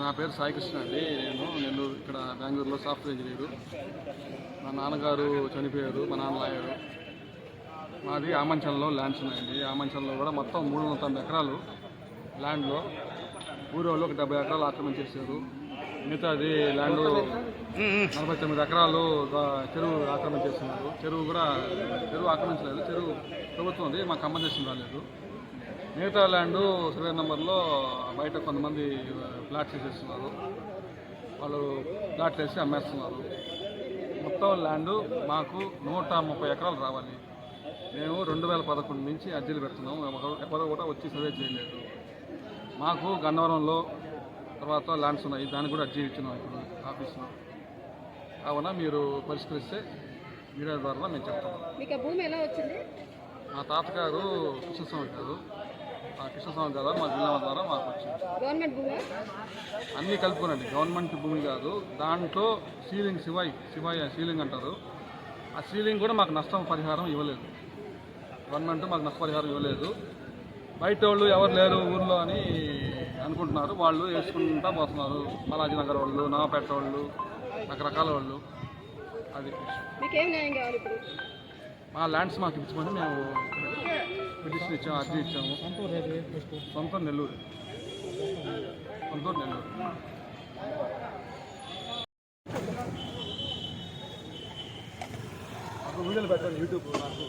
నా పేరు సాయికృష్ణ అండి. నేను నెల్లూరు ఇక్కడ బెంగళూరులో సాఫ్ట్వేర్ ఇంజనీరు. మా నాన్నగారు చనిపోయారు, మా నాన్న లాయరు. మాది ఆమంచంలో ల్యాండ్స్ ఉన్నాయండి. ఆమంచంలో కూడా మొత్తం 390 ఎకరాలు ల్యాండ్లో ఊరోళ్ళు ఒక 70 ఎకరాలు ఆక్రమించేశారు. మిగతాది ల్యాండ్ 49 ఎకరాలు చెరువు ఆక్రమించేస్తున్నారు. చెరువు ఆక్రమించలేదు, చెరువు ప్రభుత్వంది, మాకు కంపెన్సేషన్ రాలేదు. మిగతా ల్యాండు సర్వే నెంబర్లో బయట కొంతమంది ఫ్లాట్స్ వేసేస్తున్నారు. వాళ్ళు ఫ్లాట్లు వేసి అమ్మేస్తున్నారు. మొత్తం ల్యాండు మాకు 130 ఎకరాలు రావాలి. మేము 2011 నుంచి అర్జీలు పెడుతున్నాము. ఎవరు కూడా వచ్చి సర్వే చేయలేదు. మాకు గన్నవరంలో తర్వాత ల్యాండ్స్ ఉన్నాయి, దానికి కూడా అర్జీ ఇచ్చినాం ఇప్పుడు ఆఫీస్లో. కావున మీరు పరిష్కరిస్తే మీడియా ద్వారా మేము చెప్తాము. భూమి ఎలా వచ్చింది? మా తాతగారు కృష్ణస్వామి గారు, ఆ కృష్ణస్వామి గారు మా జిల్లా ద్వారా మాకు వచ్చింది. గవర్నమెంట్ భూమి అన్నీ కలుపుకోనండి, గవర్నమెంట్ భూమి కాదు. దాంట్లో సీలింగ్ శివాయి సీలింగ్ అంటారు. ఆ సీలింగ్ కూడా మాకు నష్టం పరిహారం ఇవ్వలేదు. గవర్నమెంట్ మాకు నష్టపరిహారం ఇవ్వలేదు. బయట వాళ్ళు ఎవరు లేరు ఊర్లో అని అనుకుంటున్నారు. వాళ్ళు వేసుకుంటా పోతున్నారు. బాలాజీ నగర్ వాళ్ళు, నవాపేట వాళ్ళు, రకరకాల వాళ్ళు. అది మీకేం న్యాయం కావాలి ఇప్పుడు? మా ల్యాండ్స్ మాకు ఇచ్చుకొని మేము పిటిషన్ ఇచ్చాము, అర్జీ ఇచ్చాము. సొంతం నెల్లూరు. వీడియోలు పెట్టండి యూట్యూబ్ నాకు.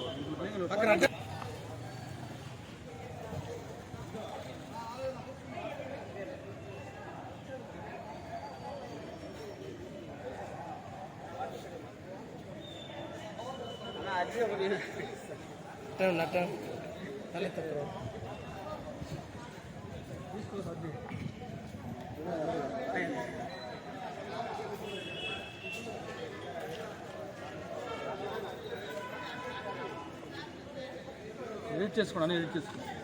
ఎడిట్ చేసుకోండి, ఎడిట్ చేసుకోండి.